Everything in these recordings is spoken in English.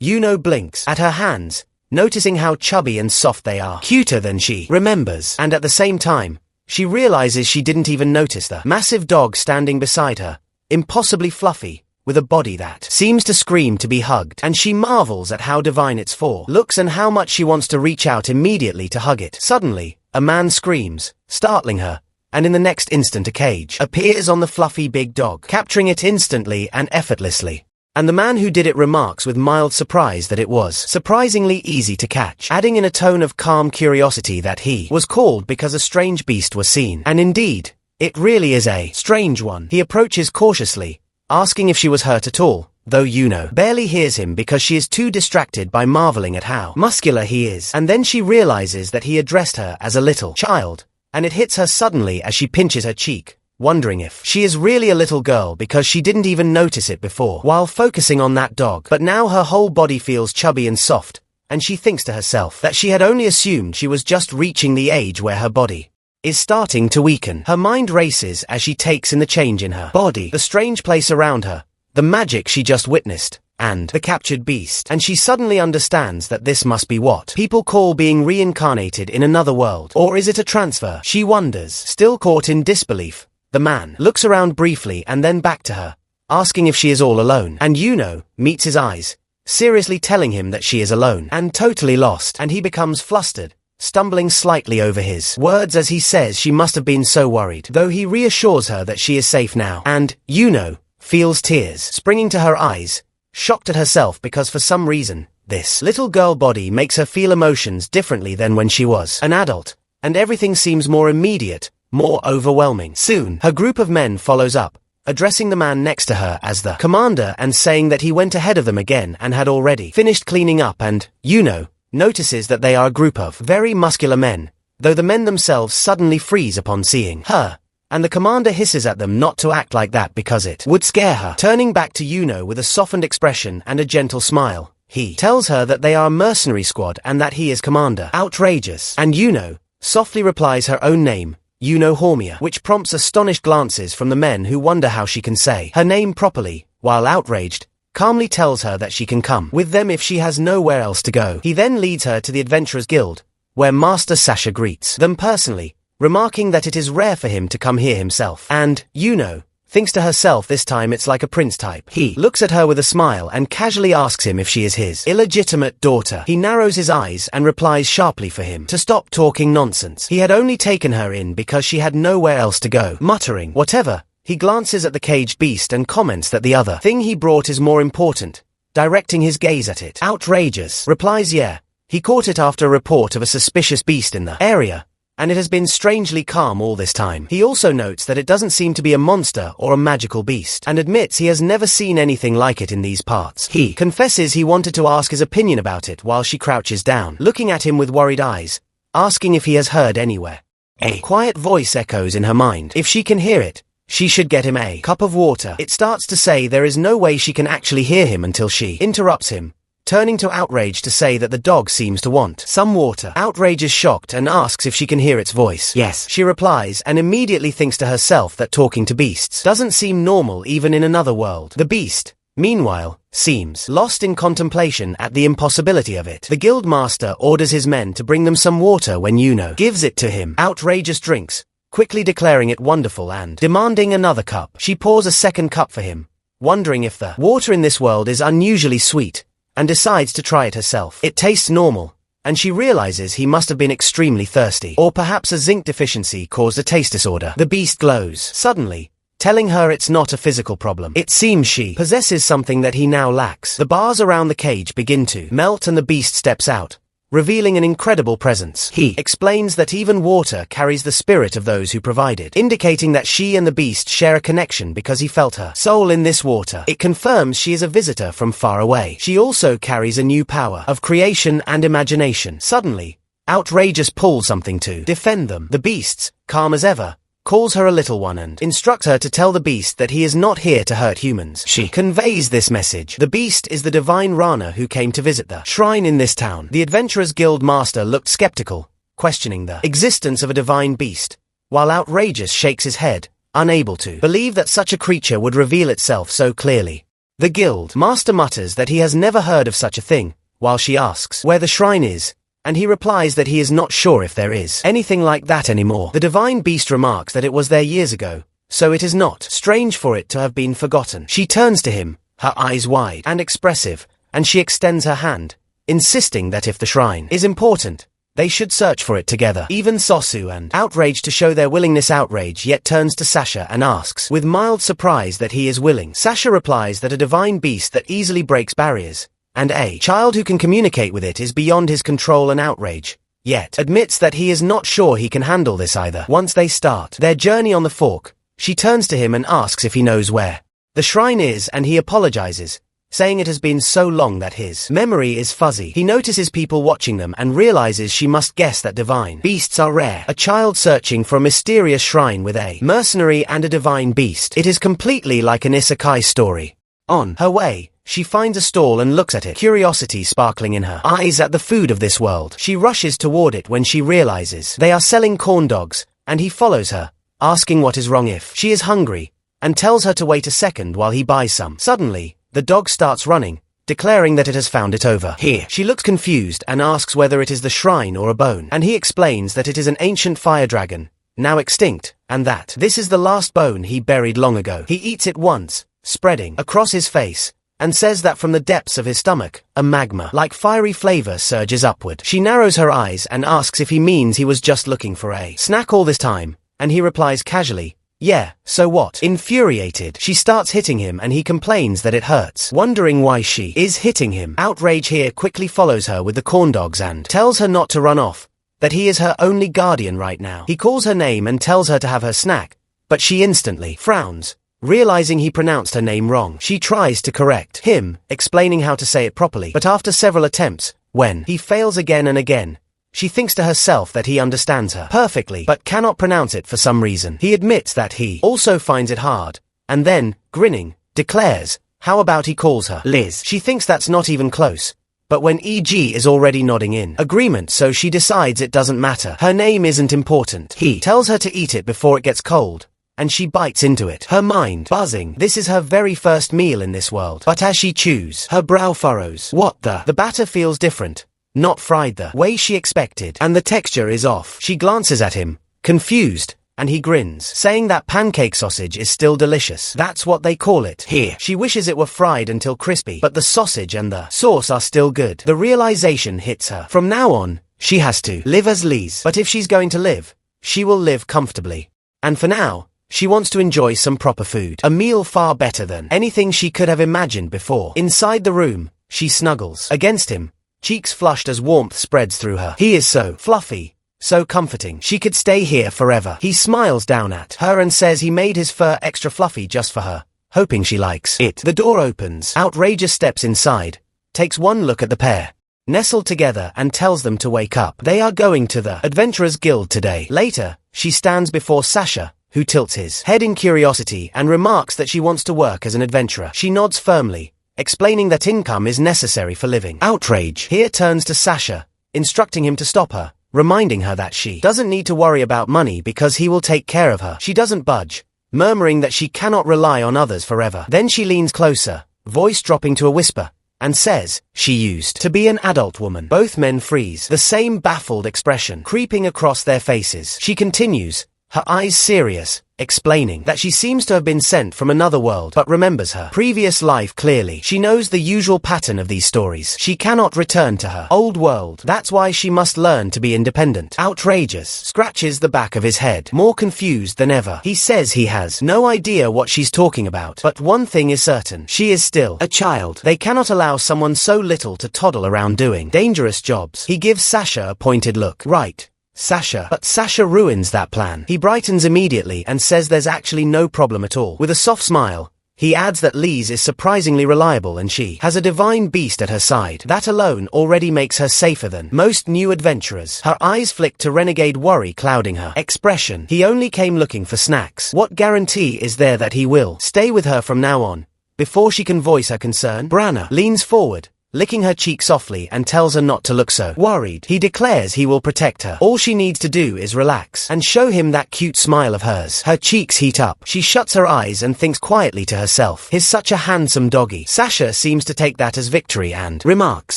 Yuno blinks at her hands, noticing how chubby and soft they are. Cuter than she remembers. And at the same time, she realizes she didn't even notice the massive dog standing beside her, impossibly fluffy, with a body that seems to scream to be hugged. And she marvels at how divine its looks and how much she wants to reach out immediately to hug it. Suddenly, a man screams, startling her, and in the next instant a cage appears on the fluffy big dog, capturing it instantly and effortlessly. And the man who did it remarks with mild surprise that it was surprisingly easy to catch, adding in a tone of calm curiosity that he was called because a strange beast was seen. And indeed, it really is a strange one. He approaches cautiously, asking if she was hurt at all, though Yuno barely hears him because she is too distracted by marveling at how muscular he is. And then she realizes that he addressed her as a little child, and it hits her suddenly as she pinches her cheek, wondering if she is really a little girl because she didn't even notice it before while focusing on that dog. But now her whole body feels chubby and soft, and she thinks to herself that she had only assumed she was just reaching the age where her body is starting to weaken. Her mind races as she takes in the change in her body, the strange place around her, the magic she just witnessed, and the captured beast. And she suddenly understands that this must be what people call being reincarnated in another world. Or is it a transfer? She wonders. Still caught in disbelief, the man looks around briefly and then back to her, asking if she is all alone. And Yuno meets his eyes, seriously telling him that she is alone and totally lost. And he becomes flustered, stumbling slightly over his words as he says she must have been so worried, though he reassures her that she is safe now. And Yuno feels tears springing to her eyes, shocked at herself because for some reason, this little girl body makes her feel emotions differently than when she was an adult, and everything seems more immediate, more overwhelming. Soon, her group of men follows up, addressing the man next to her as the commander and saying that he went ahead of them again and had already finished cleaning up. And Yuno notices that they are a group of very muscular men, though the men themselves suddenly freeze upon seeing her, and the commander hisses at them not to act like that because it would scare her. Turning back to Yuno with a softened expression and a gentle smile, he tells her that they are a mercenary squad and that he is commander. Outrageous. And Yuno softly replies her own name, Yuno Hormia, which prompts astonished glances from the men who wonder how she can say her name properly, while outraged, calmly tells her that she can come with them if she has nowhere else to go. He then leads her to the Adventurers Guild, where Master Sasha greets them personally, remarking that it is rare for him to come here himself. And Yuno thinks to herself this time it's like a prince type. He looks at her with a smile and casually asks him if she is his illegitimate daughter. He narrows his eyes and replies sharply for him to stop talking nonsense. He had only taken her in because she had nowhere else to go. Muttering whatever, he glances at the caged beast and comments that the other thing he brought is more important, directing his gaze at it. Outrageous. Replies yeah, he caught it after a report of a suspicious beast in the area, and it has been strangely calm all this time. He also notes that it doesn't seem to be a monster or a magical beast, and admits he has never seen anything like it in these parts. He confesses he wanted to ask his opinion about it while she crouches down, looking at him with worried eyes, asking if he has heard anywhere. A quiet voice echoes in her mind. If she can hear it, she should get him a cup of water. It starts to say there is no way she can actually hear him until she interrupts him, turning to Outrage to say that the dog seems to want some water. Outrage is shocked and asks if she can hear its voice. Yes, she replies, and immediately thinks to herself that talking to beasts doesn't seem normal even in another world. The beast, meanwhile, seems lost in contemplation at the impossibility of it. The guild master orders his men to bring them some water when Yuno gives it to him. Outrageous drinks, quickly declaring it wonderful and demanding another cup. She pours a second cup for him, wondering if the water in this world is unusually sweet, and decides to try it herself. It tastes normal, and she realizes he must have been extremely thirsty, or perhaps a zinc deficiency caused a taste disorder. The beast glows, suddenly, telling her it's not a physical problem. It seems she possesses something that he now lacks. The bars around the cage begin to melt and the beast steps out, revealing an incredible presence. He explains that even water carries the spirit of those who provide it, indicating that she and the beast share a connection because he felt her soul in this water. It confirms she is a visitor from far away. She also carries a new power of creation and imagination. Suddenly, Outrageous pulls something to defend them. The beasts, calm as ever, calls her a little one and instructs her to tell the beast that he is not here to hurt humans. She conveys this message. The beast is the divine Rana who came to visit the shrine in this town. The Adventurers Guild master looked skeptical, questioning the existence of a divine beast, while Outrageous shakes his head, unable to believe that such a creature would reveal itself so clearly. The guild master mutters that he has never heard of such a thing, while she asks where the shrine is, and he replies that he is not sure if there is anything like that anymore. The divine beast remarks that it was there years ago, so it is not strange for it to have been forgotten. She turns to him, her eyes wide and expressive, and she extends her hand, insisting that if the shrine is important, they should search for it together. Even Sosu and outraged to show their willingness outrage yet turns to Sasha and asks with mild surprise that he is willing. Sasha replies that a divine beast that easily breaks barriers, and a child who can communicate with it is beyond his control and outrage, yet admits that he is not sure he can handle this either. Once they start their journey on the fork, she turns to him and asks if he knows where the shrine is, and he apologizes, saying it has been so long that his memory is fuzzy. He notices people watching them and realizes she must guess that divine beasts are rare. A child searching for a mysterious shrine with a mercenary and a divine beast. It is completely like an Isekai'd story. On her way, she finds a stall and looks at it, curiosity sparkling in her eyes at the food of this world. She rushes toward it when she realizes they are selling corn dogs, and he follows her, asking what is wrong if she is hungry, and tells her to wait a second while he buys some. Suddenly, the dog starts running, declaring that it has found it over here. She looks confused and asks whether it is the shrine or a bone, and he explains that it is an ancient fire dragon, now extinct, and that this is the last bone he buried long ago. He eats it once, spreading across his face, and says that from the depths of his stomach, a magma-like fiery flavor surges upward. She narrows her eyes and asks if he means he was just looking for a snack all this time, and he replies casually, "Yeah, so what?" Infuriated, she starts hitting him and he complains that it hurts. Wondering why she is hitting him, outrage here quickly follows her with the corn dogs and tells her not to run off, that he is her only guardian right now. He calls her name and tells her to have her snack, but she instantly frowns, realizing he pronounced her name wrong. She tries to correct him, explaining how to say it properly, but after several attempts, when he fails again and again, she thinks to herself that he understands her perfectly but cannot pronounce it for some reason. He admits that he also finds it hard, and then, grinning, declares, how about he calls her Liz? She thinks that's not even close, but when EG is already nodding in agreement, so she decides it doesn't matter. Her name isn't important. He tells her to eat it before it gets cold, and she bites into it, her mind buzzing. This is her very first meal in this world. But as she chews, her brow furrows. What the? The batter feels different. Not fried the way she expected, and the texture is off. She glances at him, confused, and he grins, saying that pancake sausage is still delicious. That's what they call it here. She wishes it were fried until crispy, but the sausage and the sauce are still good. The realization hits her. From now on, she has to live as Liz. But if she's going to live, she will live comfortably. And for now, she wants to enjoy some proper food. A meal far better than anything she could have imagined before. Inside the room, she snuggles against him, cheeks flushed as warmth spreads through her. He is so fluffy, so comforting. She could stay here forever. He smiles down at her and says he made his fur extra fluffy just for her, hoping she likes it. The door opens. Outrageous steps inside, takes one look at the pair, nestled together, and tells them to wake up. They are going to the Adventurers Guild today. Later, she stands before Sasha, who tilts his head in curiosity and remarks that she wants to work as an adventurer. She nods firmly, explaining that income is necessary for living. Outrage here turns to Sasha, instructing him to stop her, reminding her that she doesn't need to worry about money because he will take care of her. She doesn't budge, murmuring that she cannot rely on others forever. Then she leans closer, voice dropping to a whisper, and says she used to be an adult woman. Both men freeze, the same baffled expression creeping across their faces. She continues, her eyes serious, explaining that she seems to have been sent from another world but remembers her previous life clearly. She knows the usual pattern of these stories. She cannot return to her old world. That's why she must learn to be independent. Outrageous scratches the back of his head, more confused than ever. He says he has no idea what she's talking about, but one thing is certain. She is still a child. They cannot allow someone so little to toddle around doing dangerous jobs. He gives Sasha a pointed look. Right, Sasha. But Sasha ruins that plan. He brightens immediately and says there's actually no problem at all. With a soft smile, he adds that Liz is surprisingly reliable and she has a divine beast at her side. That alone already makes her safer than most new adventurers. Her eyes flick to renegade worry clouding her expression. He only came looking for snacks. What guarantee is there that he will stay with her from now on? Before she can voice her concern, Branna leans forward, licking her cheek softly and tells her not to look so worried. He declares he will protect her. All she needs to do is relax and show him that cute smile of hers. Her cheeks heat up. She shuts her eyes and thinks quietly to herself, "He's such a handsome doggy." Sasha seems to take that as victory and remarks,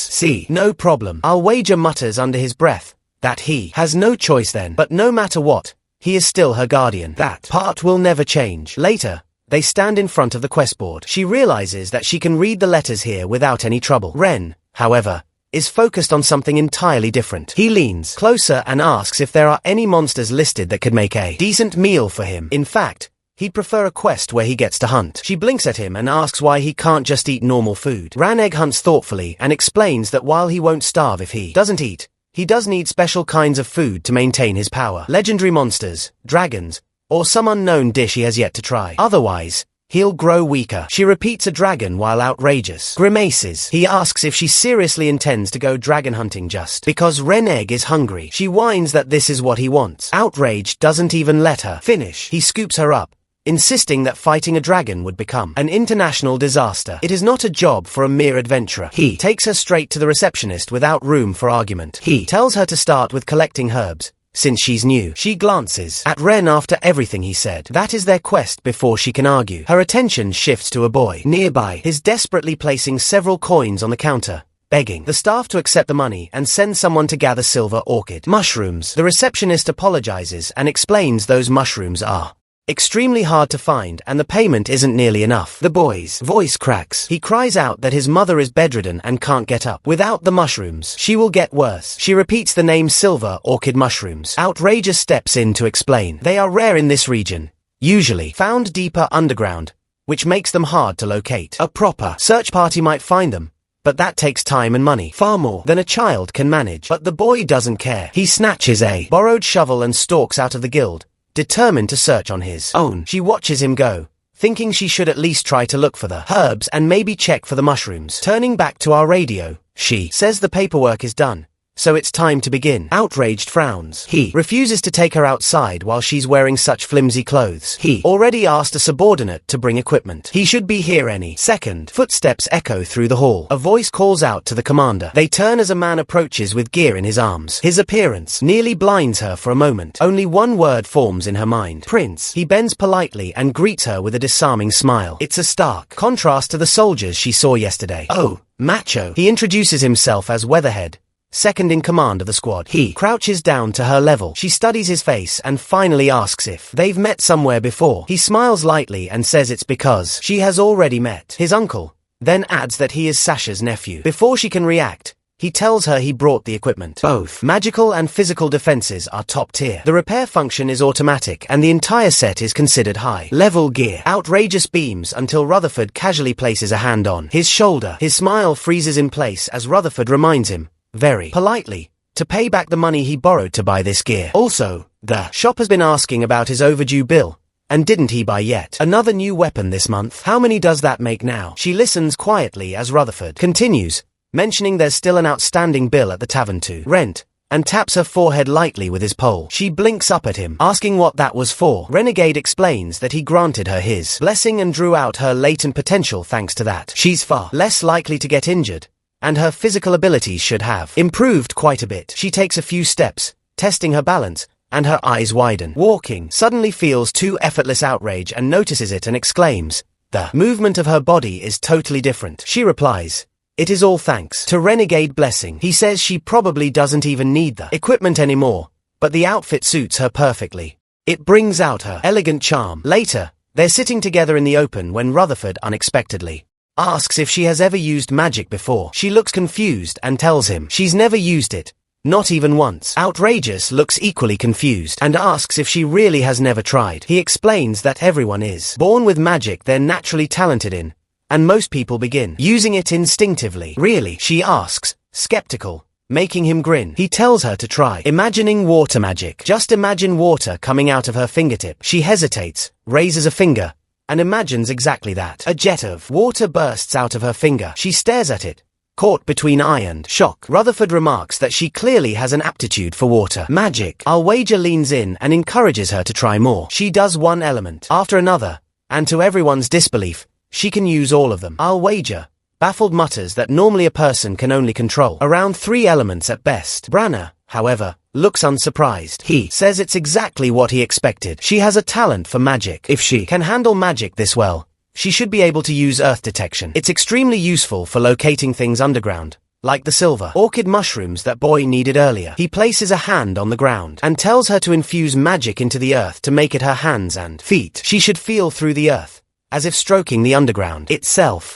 "See, no problem." I'll wager mutters under his breath that he has no choice then. But no matter what, he is still her guardian. That part will never change. Later, they stand in front of the quest board. She realizes that she can read the letters here without any trouble. Ren, however, is focused on something entirely different. He leans closer and asks if there are any monsters listed that could make a decent meal for him. In fact, he'd prefer a quest where he gets to hunt. She blinks at him and asks why he can't just eat normal food. Raneg hunts thoughtfully and explains that while he won't starve if he doesn't eat, he does need special kinds of food to maintain his power. Legendary monsters, dragons, or some unknown dish he has yet to try. Otherwise, he'll grow weaker. She repeats a dragon while outrageous. Grimaces. He asks if she seriously intends to go dragon hunting just because Reneg is hungry. She whines that this is what he wants. Outrage doesn't even let her finish. He scoops her up, insisting that fighting a dragon would become an international disaster. It is not a job for a mere adventurer. He takes her straight to the receptionist without room for argument. He tells her to start with collecting herbs, since she's new. She glances at Ren after everything he said. That is their quest before she can argue. Her attention shifts to a boy nearby. He's desperately placing several coins on the counter, begging the staff to accept the money and send someone to gather silver orchid mushrooms. The receptionist apologizes and explains those mushrooms are extremely hard to find and the payment isn't nearly enough. The boy's voice cracks. He cries out that his mother is bedridden and can't get up. Without the mushrooms, she will get worse. She repeats the name silver orchid mushrooms. Outrageous steps in to explain. They are rare in this region, usually found deeper underground, which makes them hard to locate. A proper search party might find them, but that takes time and money, far more than a child can manage. But the boy doesn't care. He snatches a borrowed shovel and stalks out of the guild, determined to search on his own. She watches him go, thinking she should at least try to look for the herbs and maybe check for the mushrooms. Turning back to our radio, she says the paperwork is done, so it's time to begin. Outraged frowns. He refuses to take her outside while she's wearing such flimsy clothes. He already asked a subordinate to bring equipment. He should be here any second. Footsteps echo through the hall. A voice calls out to the commander. They turn as a man approaches with gear in his arms. His appearance nearly blinds her for a moment. Only one word forms in her mind. Prince. He bends politely and greets her with a disarming smile. It's a stark contrast to the soldiers she saw yesterday. Oh, macho. He introduces himself as Weatherhead, second in command of the squad. He crouches down to her level. She studies his face and finally asks if they've met somewhere before. He smiles lightly and says it's because she has already met his uncle, then adds that he is Sasha's nephew. Before she can react, he tells her he brought the equipment. Both magical and physical defenses are top tier. The repair function is automatic and the entire set is considered high level gear. Outrageous beams until Rutherford casually places a hand on his shoulder. His smile freezes in place as Rutherford reminds him, very politely, to pay back the money he borrowed to buy this gear. Also, the shop has been asking about his overdue bill, and didn't he buy yet another new weapon this month? How many does that make now? She listens quietly as Rutherford continues, mentioning there's still an outstanding bill at the tavern to rent, and taps her forehead lightly with his pole. She blinks up at him, asking what that was for. Renegade explains that he granted her his blessing and drew out her latent potential. Thanks to that, she's far less likely to get injured, and her physical abilities should have improved quite a bit. She takes a few steps, testing her balance, and her eyes widen. Walking suddenly feels too effortless. Outrage and notices it and exclaims, the movement of her body is totally different. She replies, it is all thanks to Renegade blessing. He says she probably doesn't even need the equipment anymore, but the outfit suits her perfectly. It brings out her elegant charm. Later, they're sitting together in the open when Rutherford unexpectedly asks if she has ever used magic before. She looks confused and tells him she's never used it, not even once. Outrageous looks equally confused and asks if she really has never tried. He explains that everyone is born with magic they're naturally talented in, and most people begin using it instinctively. Really? She asks, skeptical, making him grin. He tells her to try imagining water magic. Just imagine water coming out of her fingertip. She hesitates, raises a finger, and imagines exactly that. A jet of water bursts out of her finger. She stares at it, caught between eye and shock. Rutherford remarks that she clearly has an aptitude for water magic. I'll wager leans in and encourages her to try more. She does one element after another, and to everyone's disbelief, she can use all of them. I'll wager Baffled mutters that normally a person can only control around 3 elements at best. Branna, however, looks unsurprised. He says it's exactly what he expected. She has a talent for magic. If she can handle magic this well, she should be able to use earth detection. It's extremely useful for locating things underground, like the silver orchid mushrooms that boy needed earlier. He places a hand on the ground and tells her to infuse magic into the earth to make it her hands and feet. She should feel through the earth, as if stroking the underground itself.